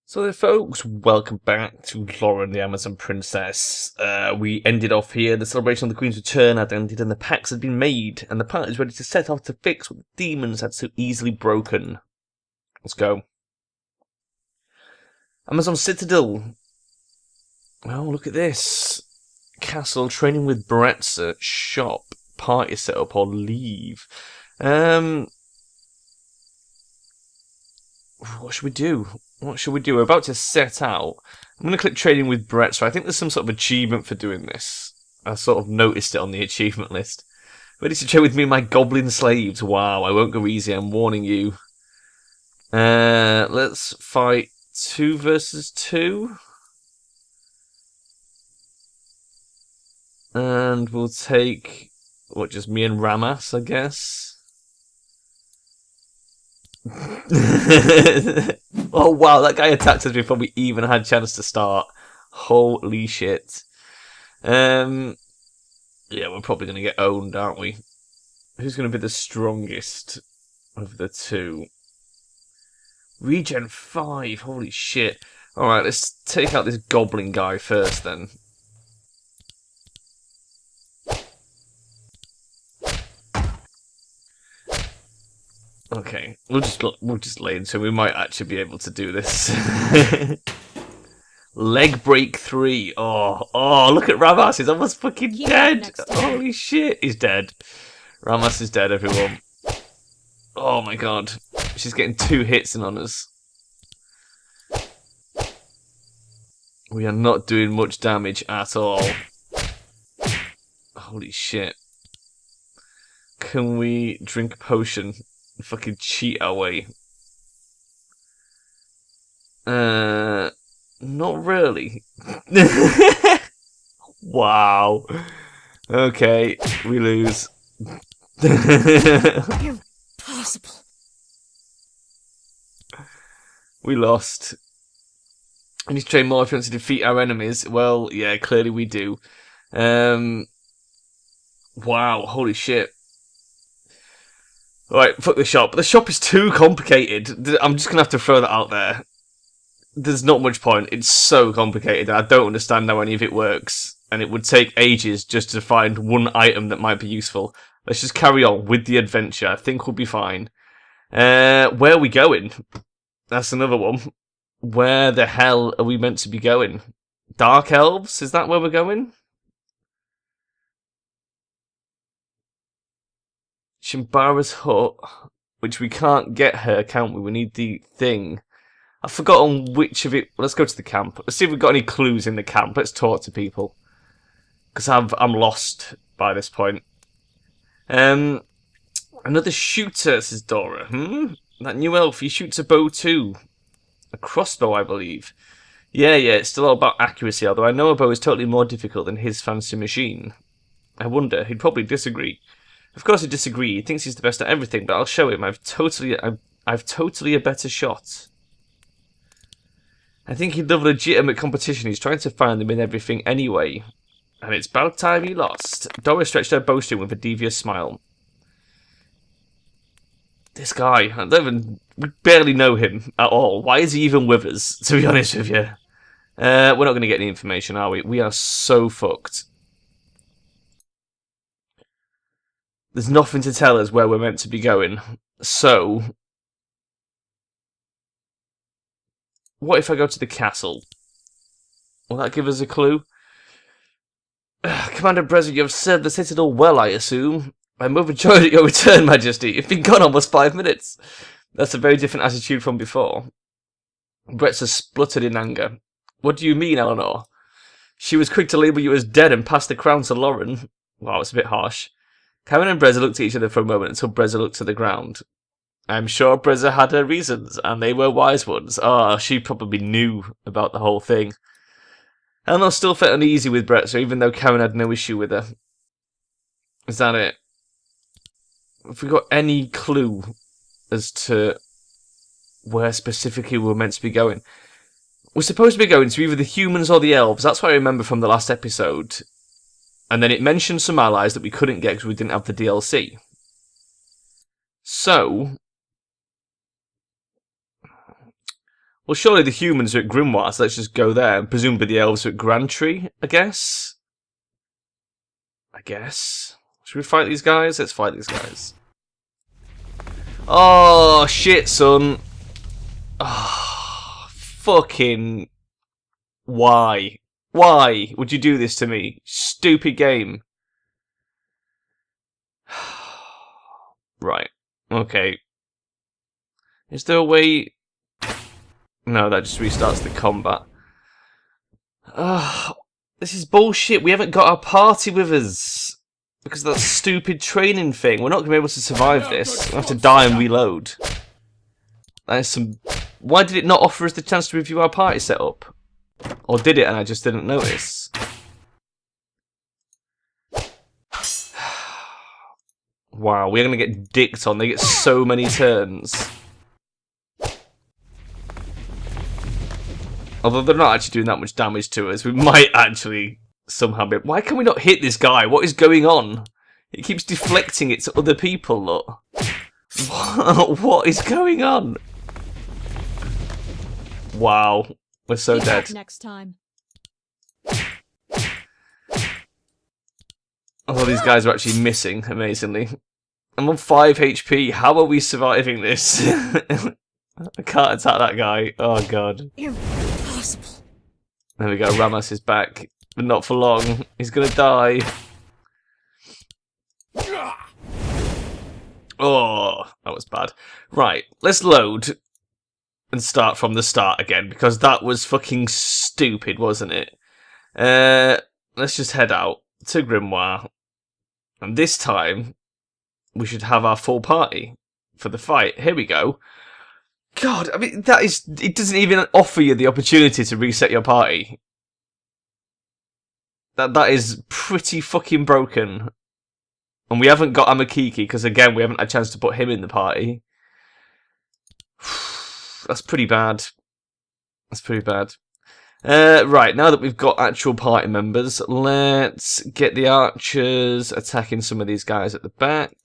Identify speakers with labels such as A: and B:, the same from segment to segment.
A: So there, folks, welcome back to Loren, the Amazon Princess. We ended off here. The celebration of the Queen's return had ended and the pacts had been made, and the party is ready to set off to fix what the demons had so easily broken. Let's go. Amazon Citadel. Oh, look at this. Castle, training with Bretzer, shop, party setup, or leave. What should we do? What should we do? We're about to set out. I'm going to click trading with Brett, so I think there's some sort of achievement for doing this. I sort of noticed it on the achievement list. Ready to trade with me and my goblin slaves. Wow, I won't go easy, I'm warning you. Let's fight 2 versus 2. And we'll take, what, just me and Ramas, I guess? Oh wow, that guy attacked us before we even had a chance to start. Holy shit. Yeah, we're probably going to get owned, aren't we? Who's going to be the strongest of the two? Regen 5, holy shit. Alright, let's take out this goblin guy first then. Okay, we'll just lay into it. We might actually be able to do this. Leg break 3. Oh, look at Ramas. He's almost fucking dead. Holy shit, he's dead. Ramas is dead, everyone. Oh my god, she's getting 2 hits in on us. We are not doing much damage at all. Holy shit. Can we drink a potion? Fucking cheat our way. Not really. Wow. Okay, we lose.
B: Impossible.
A: We lost. We need to train more if we want to defeat our enemies. Well, yeah, clearly we do. Wow, holy shit. Alright, fuck the shop. The shop is too complicated. I'm just going to have to throw that out there. There's not much point. It's so complicated. I don't understand how any of it works. And it would take ages just to find one item that might be useful. Let's just carry on with the adventure. I think we'll be fine. Where are we going? That's another one. Where the hell are we meant to be going? Dark Elves? Is that where we're going? Shimbara's hut, which we can't get her, can't we? We need the thing. I've forgotten which of it. Let's go to the camp. Let's see if we've got any clues in the camp. Let's talk to people. Because I'm lost by this point. Another shooter, says Dora. That new elf, he shoots a bow too. A crossbow, I believe. Yeah, it's still all about accuracy, although I know a bow is totally more difficult than his fancy machine. I wonder, he'd probably disagree. Of course he'd disagree, he thinks he's the best at everything, but I'll show him I've totally a better shot. I think he'd love legitimate competition, he's trying to find them in everything anyway. And it's about time he lost. Dora stretched her bowstring with a devious smile. This guy, we barely know him at all. Why is he even with us, to be honest with you? We're not going to get any information, are we? We are so fucked. There's nothing to tell us where we're meant to be going. So, what if I go to the castle? Will that give us a clue? Commander Brezza, you have served the Citadel well, I assume. I'm overjoyed at your return, Majesty. You've been gone almost 5 minutes. That's a very different attitude from before. Bretzer spluttered in anger. What do you mean, Eleanor? She was quick to label you as dead and pass the crown to Loren. Wow, it's a bit harsh. Karen and Brezza looked at each other for a moment until Brezza looked to the ground. I'm sure Brezza had her reasons, and they were wise ones. She probably knew about the whole thing. Eleanor still felt uneasy with Brezza, even though Karen had no issue with her. Is that it? Have we got any clue as to where specifically we're meant to be going? We're supposed to be going to either the humans or the elves. That's what I remember from the last episode. And then it mentioned some allies that we couldn't get because we didn't have the DLC. So, Well, surely the humans are at Grimoire, so let's just go there. And presumably the elves are at Grand Tree, I guess? Should we fight these guys? Let's fight these guys. Oh, shit, son. Oh, fucking... Why? Why would you do this to me? Stupid game. Right. Okay. Is there a way... No, that just restarts the combat. This is bullshit. We haven't got our party with us. Because of that stupid training thing. We're not going to be able to survive this. We have to die and reload. That is some... Why did it not offer us the chance to review our party setup? Or did it and I just didn't notice? Wow, we're going to get dicked on. They get so many turns. Although they're not actually doing that much damage to us, we might actually somehow be... Why can we not hit this guy? What is going on? It keeps deflecting it to other people, look. What is going on? Wow, we're so dead.
B: Next time.
A: Although these guys are actually missing, amazingly. I'm on 5 HP. How are we surviving this? I can't attack that guy. Oh, God.
B: Impossible.
A: There we go. Ramas is back. But not for long. He's going to die. Oh, that was bad. Right. Let's load and start from the start again. Because that was fucking stupid, wasn't it? Let's just head out to Grimoire. And this time, we should have our full party for the fight. Here we go. God, I mean, that is... It doesn't even offer you the opportunity to reset your party. That is pretty fucking broken. And we haven't got Amakiki, because again, we haven't had a chance to put him in the party. That's pretty bad. That's pretty bad. Right, now that we've got actual party members, let's get the archers attacking some of these guys at the back.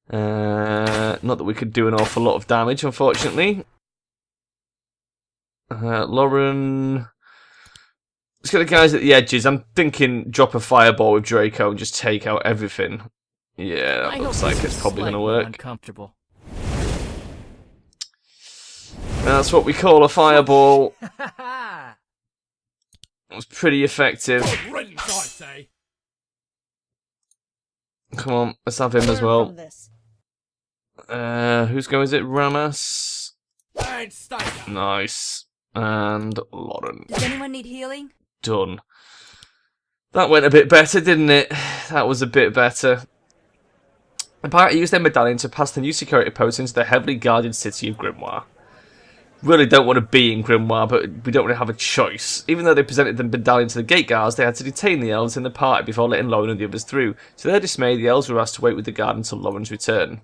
A: Not that we could do an awful lot of damage, unfortunately. Loren... Let's get the guys at the edges. I'm thinking drop a fireball with Draco and just take out everything. Yeah, that looks like it's probably going to work.
C: Uncomfortable.
A: That's what we call a fireball. It was pretty effective. Come on, let's have him as well. Whose go is it? Ramas. Nice. And Loren.
B: Does anyone need healing?
A: Done. That went a bit better, didn't it? That was a bit better. The party used their medallion to pass the new security post into the heavily guarded city of Grimoire. Really don't want to be in Grimoire, but we don't really have a choice. Even though they presented the medallion to the gate guards, they had to detain the elves in the party before letting Loren and the others through. To their dismay, the elves were asked to wait with the guard until Loren's return.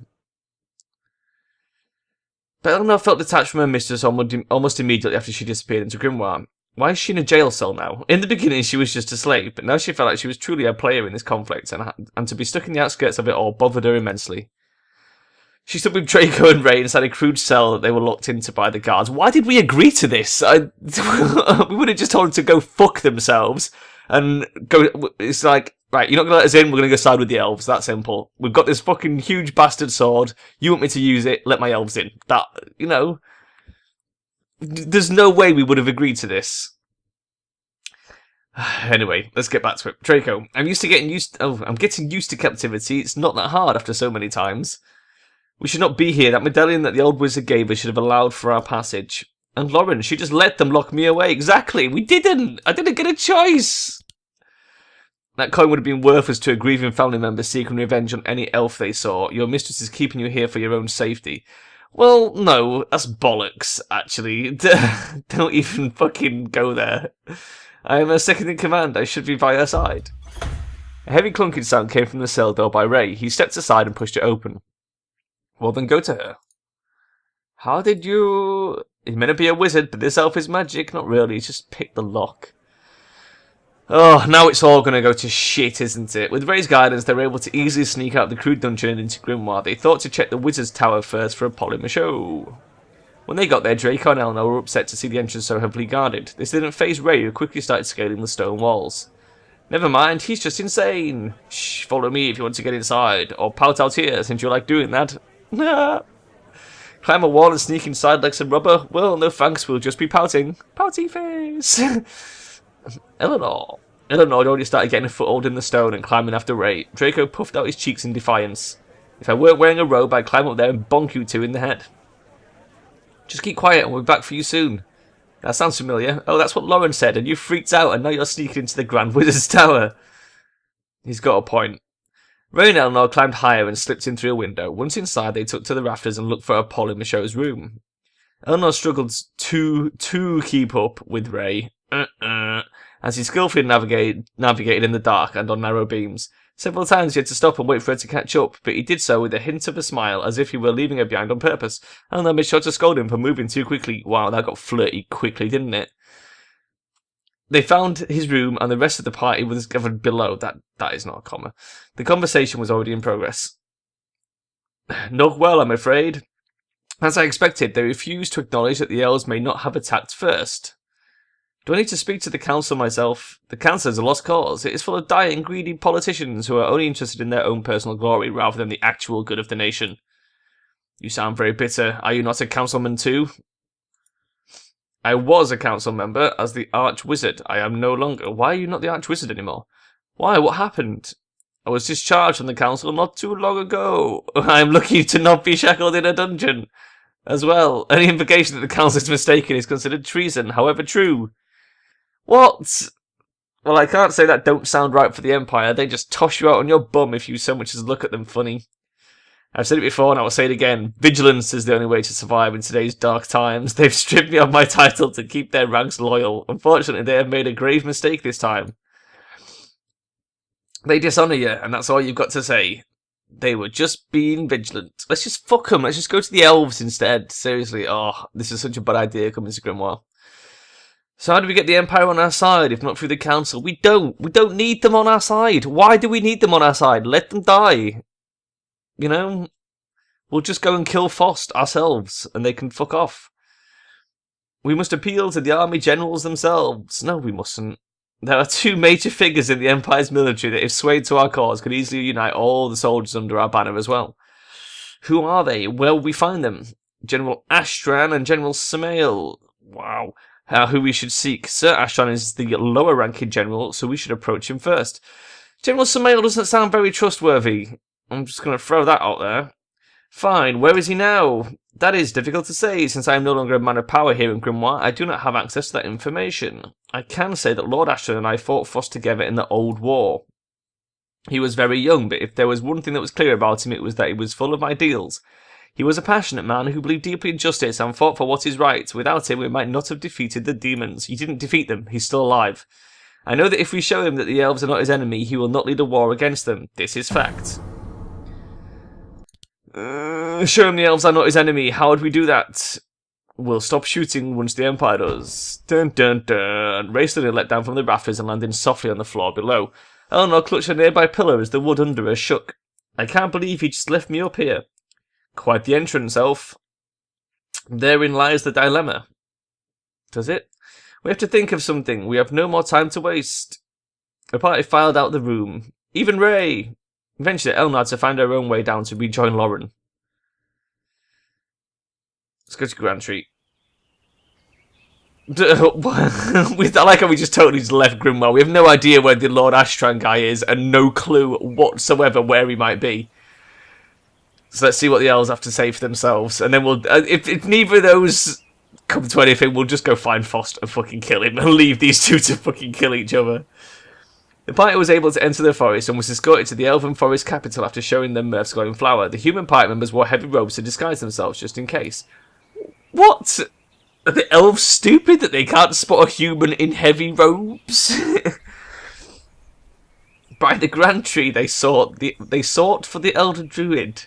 A: But Eleanor felt detached from her mistress almost immediately after she disappeared into Grimoire. Why is she in a jail cell now? In the beginning, she was just a slave, but now she felt like she was truly a player in this conflict, and to be stuck in the outskirts of it all bothered her immensely. She stood with Draco and Ray inside a crude cell that they were locked into by the guards. Why did we agree to this? We would have just told them to go fuck themselves, and go. It's like, right, you're not going to let us in, we're going to go side with the elves. That simple. We've got this fucking huge bastard sword. You want me to use it, let my elves in. That, you know. There's no way we would have agreed to this. Anyway, let's get back to it. Draco, I'm getting used to captivity. It's not that hard after so many times. We should not be here. That medallion that the old wizard gave us should have allowed for our passage. And Loren, she just let them lock me away. Exactly. We didn't. I didn't get a choice. That coin would have been worthless to a grieving family member seeking revenge on any elf they saw. Your mistress is keeping you here for your own safety. Well, no, that's bollocks, actually. Don't even fucking go there. I am her second in command. I should be by her side. A heavy clunking sound came from the cell door by Ray. He stepped aside and pushed it open. Well, then go to her. How did you... He's meant to be a wizard, but this elf is magic. Not really, he's just picked the lock. Oh, now it's all going to go to shit, isn't it? With Ray's guidance, they were able to easily sneak out the crude dungeon and into Grimoire. They thought to check the wizard's tower first for a polymer show. When they got there, Draco and Eleanor were upset to see the entrance so heavily guarded. This didn't faze Ray, who quickly started scaling the stone walls. Never mind, he's just insane. Shh, follow me if you want to get inside, or pout out here since you like doing that. Climb a wall and sneak inside like some rubber? Well, no thanks, we'll just be pouting. Pouty face! Eleanor had already started getting a foothold in the stone and climbing after Ray. Draco puffed out his cheeks in defiance. If I weren't wearing a robe, I'd climb up there and bonk you two in the head. Just keep quiet and we'll be back for you soon. That sounds familiar. Oh, that's what Loren said, and you freaked out and now you're sneaking into the Grand Wizard's Tower. He's got a point. Ray and Eleanor climbed higher and slipped in through a window. Once inside, they took to the rafters and looked for a pole in Michaud's room. Eleanor struggled to keep up with Ray, as he skillfully navigated in the dark and on narrow beams. Several times he had to stop and wait for her to catch up, but he did so with a hint of a smile, as if he were leaving her behind on purpose. Eleanor made sure to scold him for moving too quickly. Wow, that got flirty quickly, didn't it? They found his room, and the rest of the party was gathered below. That is not a comma. The conversation was already in progress. Not well, I'm afraid. As I expected, they refused to acknowledge that the elves may not have attacked first. Do I need to speak to the council myself? The council is a lost cause. It is full of dying, greedy politicians who are only interested in their own personal glory rather than the actual good of the nation. You sound very bitter. Are you not a councilman too? I was a council member as the Archwizard. I am no longer. Why are you not the Archwizard anymore? Why? What happened? I was discharged from the council not too long ago. I am lucky to not be shackled in a dungeon. As well, any implication that the council is mistaken is considered treason, however true. What? Well, I can't say that don't sound right for the Empire. They just toss you out on your bum if you so much as look at them funny. I've said it before and I will say it again. Vigilance is the only way to survive in today's dark times. They've stripped me of my title to keep their ranks loyal. Unfortunately, they have made a grave mistake this time. They dishonour you, and that's all you've got to say. They were just being vigilant. Let's just fuck them. Let's just go to the elves instead. Seriously, oh, this is such a bad idea coming to Grimoire. So how do we get the Empire on our side, if not through the Council? We don't. We don't need them on our side. Why do we need them on our side? Let them die. You know? We'll just go and kill Fost ourselves, and they can fuck off. We must appeal to the army generals themselves. No, we mustn't. There are two major figures in the Empire's military that, if swayed to our cause, could easily unite all the soldiers under our banner as well. Who are they? Where will we find them? General Astran and General Samael. Wow. Who we should seek. Sir Astran is the lower-ranking general, so we should approach him first. General Samael doesn't sound very trustworthy. I'm just going to throw that out there. Fine, where is he now? That is difficult to say, since I am no longer a man of power here in Grimoire. I do not have access to that information. I can say that Lord Ashton and I fought Fost together in the Old War. He was very young, but if there was one thing that was clear about him, it was that he was full of ideals. He was a passionate man who believed deeply in justice and fought for what is right. Without him, we might not have defeated the demons. He didn't defeat them. He's still alive. I know that if we show him that the elves are not his enemy, he will not lead a war against them. This is fact. Show him the elves are not his enemy. How would we do that? We'll stop shooting once the Empire does. Dun dun dun. Ray slowly let down from the rafters and landed softly on the floor below. Eleanor clutched a nearby pillar as the wood under her shook. I can't believe he just left me up here. Quite the entrance, elf. Therein lies the dilemma. Does it? We have to think of something. We have no more time to waste. The party filed out the room. Even Ray. Eventually, Eleanor had to find her own way down to rejoin Loren. Let's go to Grand Treat. I like how we just totally just left Grimoire. We have no idea where the Lord Astran guy is and no clue whatsoever where he might be. So let's see what the elves have to say for themselves. And then we'll... if neither of those come to anything, we'll just go find Fost and fucking kill him and leave these two to fucking kill each other. The party was able to enter the forest and was escorted to the elven forest capital after showing them Mirth's glowing flower. The human party members wore heavy robes to disguise themselves just in case. What? Are the elves stupid that they can't spot a human in heavy robes? By the Grand Tree they sought for the elder druid.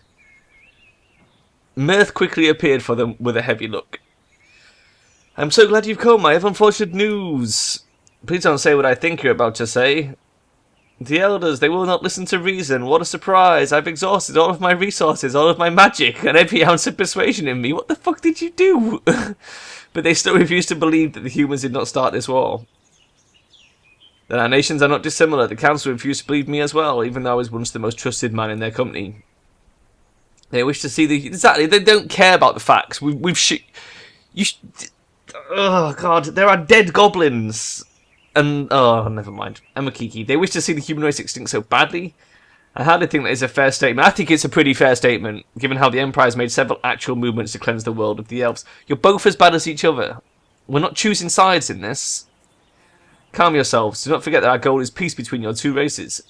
A: Mirth quickly appeared for them with a heavy look. I'm so glad you've come. I have unfortunate news. Please don't say what I think you're about to say. The elders, they will not listen to reason. What a surprise. I've exhausted all of my resources, all of my magic, and every ounce of persuasion in me. What the fuck did you do? But they still refuse to believe that the humans did not start this war. Then our nations are not dissimilar. The council refused to believe me as well, even though I was once the most trusted man in their company. They wish to see the... Exactly, they don't care about the facts. Oh, God, there are dead goblins. And, oh, never mind. Amakiki. They wish to see the human race extinct so badly. I hardly think that is a fair statement. I think it's a pretty fair statement, given how the Empire has made several actual movements to cleanse the world of the elves. You're both as bad as each other. We're not choosing sides in this. Calm yourselves. Do not forget that our goal is peace between your two races.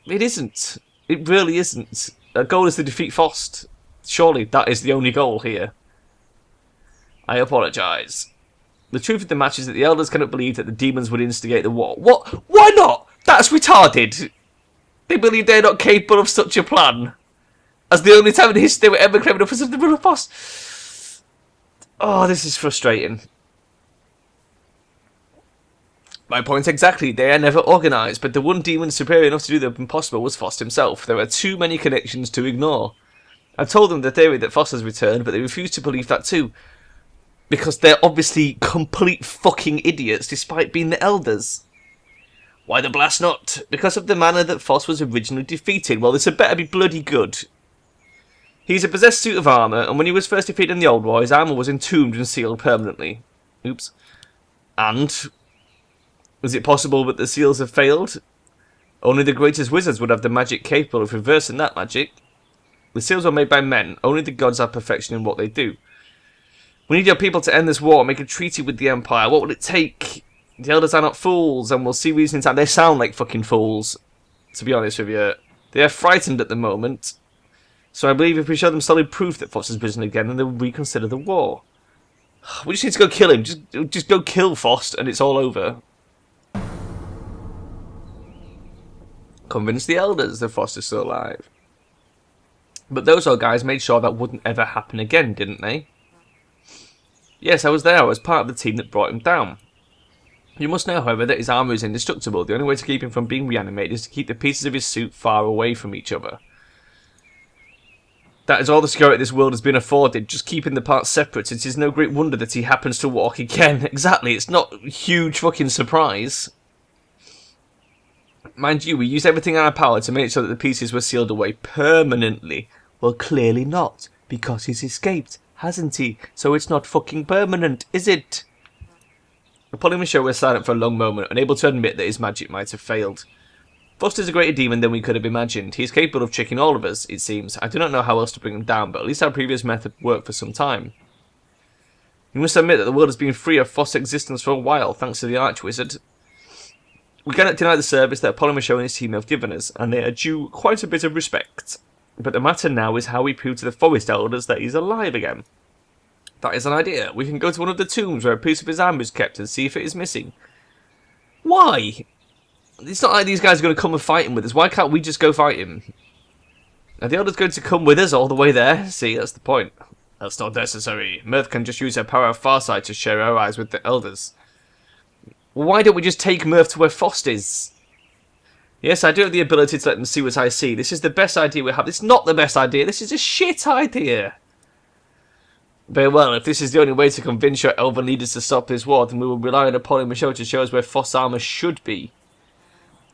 A: It isn't. It really isn't. Our goal is to defeat Fost. Surely that is the only goal here. I apologise. The truth of the matter is that the elders cannot believe that the demons would instigate the war. What? Why not? That's retarded. They believe they're not capable of such a plan. As the only time in history they were ever clever enough for the rule of Fost. Oh, this is frustrating. My point exactly. They are never organised, but the one demon superior enough to do the impossible was Fost himself. There are too many connections to ignore. I told them the theory that Fost has returned, but they refuse to believe that too. Because they're obviously complete fucking idiots, despite being the elders. Why the blast not? Because of the manner that Fost was originally defeated. Well, this had better be bloody good. He's a possessed suit of armour, and when he was first defeated in the old war, his armour was entombed and sealed permanently. Oops. And... is it possible that the seals have failed? Only the greatest wizards would have the magic capable of reversing that magic. The seals were made by men. Only the gods have perfection in what they do. We need your people to end this war and make a treaty with the Empire. What will it take? The elders are not fools, and we'll see reason in time. They sound like fucking fools, to be honest with you. They are frightened at the moment. So I believe if we show them solid proof that Fost has risen again, then they'll reconsider the war. We just need to go kill him. Just go kill Fost, and it's all over. Convince the elders that Fost is still alive. But those old guys made sure that wouldn't ever happen again, didn't they? Yes, I was there. I was part of the team that brought him down. You must know, however, that his armour is indestructible. The only way to keep him from being reanimated is to keep the pieces of his suit far away from each other. That is all the security this world has been afforded, just keeping the parts separate. It is no great wonder that he happens to walk again. Exactly, it's not a huge fucking surprise. Mind you, we used everything in our power to make sure that the pieces were sealed away permanently. Well, clearly not, because he's escaped, hasn't he? So it's not fucking permanent, is it? Apollo and Michelle were silent for a long moment, unable to admit that his magic might have failed. Fost is a greater demon than we could have imagined. He is capable of tricking all of us, it seems. I do not know how else to bring him down, but at least our previous method worked for some time. You must admit that the world has been free of Fost's existence for a while, thanks to the Archwizard. We cannot deny the service that Apollo Michelle and his team have given us, and they are due quite a bit of respect. But the matter now is how we prove to the Forest Elders that he's alive again. That is an idea. We can go to one of the tombs where a piece of his armour is kept and see if it is missing. Why? It's not like these guys are going to come and fight him with us. Why can't we just go fight him? Are the Elders going to come with us all the way there? See, that's the point. That's not necessary. Mirth can just use her power of Farsight to share her eyes with the Elders. Well, why don't we just take Mirth to where Fost is? Yes, I do have the ability to let them see what I see. This is the best idea we have. It's not the best idea. This is a shit idea. Very well, if this is the only way to convince your elven leaders to stop this war, then we will rely on Apollo and Michelle to show us where Fost's armour should be.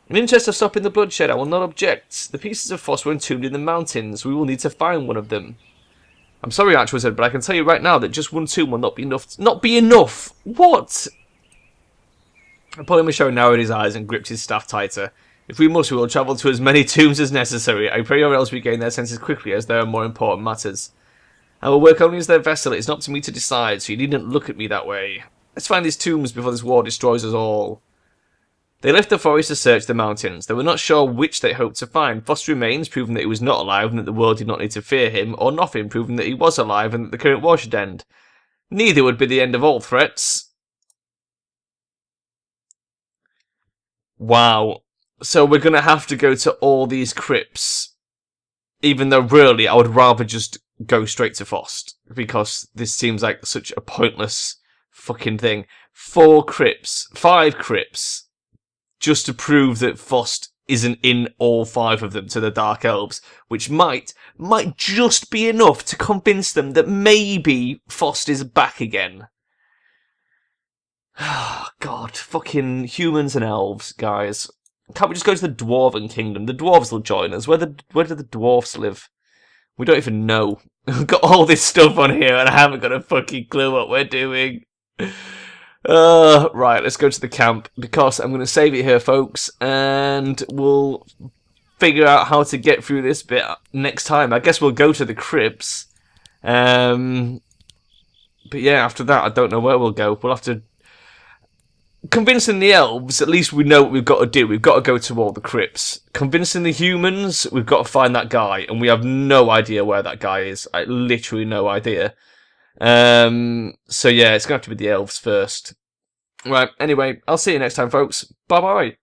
A: In the interest of stopping the bloodshed, I will not object. The pieces of Fost were entombed in the mountains. We will need to find one of them. I'm sorry, Archwizard, but I can tell you right now that just one tomb will not be enough. Not be enough? What? Apollo and Michelle narrowed his eyes and gripped his staff tighter. If we must, we will travel to as many tombs as necessary. I pray your elves regain their senses quickly, as there are more important matters. I will work only as their vessel. It is not to me to decide, so you needn't look at me that way. Let's find these tombs before this war destroys us all. They left the forest to search the mountains. They were not sure which they hoped to find. Fost remains, proving that he was not alive and that the world did not need to fear him, or Nothing, proving that he was alive and that the current war should end. Neither would be the end of all threats. Wow. So we're going to have to go to all these crypts. Even though, really, I would rather just go straight to Fost. Because this seems like such a pointless fucking thing. 4 crypts. 5 crypts. Just to prove that Fost isn't in all 5 of them to the Dark Elves, which might just be enough to convince them that maybe Foster's back again. Oh, God, fucking humans and elves, guys. Can't we just go to the Dwarven Kingdom? The dwarves will join us. Where do the dwarves live? We don't even know. We've got all this stuff on here and I haven't got a fucking clue what we're doing. Right, let's go to the camp because I'm going to save it here, folks, and we'll figure out how to get through this bit next time. I guess we'll go to the crypts. But yeah, after that, I don't know where we'll go. We'll have to... Convincing the elves, at least we know what we've got to do. We've got to go to all the crypts. Convincing the humans, we've got to find that guy, and we have no idea where that guy is. Literally no idea. So yeah, it's going to have to be the elves first. Right, anyway, I'll see you next time, folks. Bye-bye.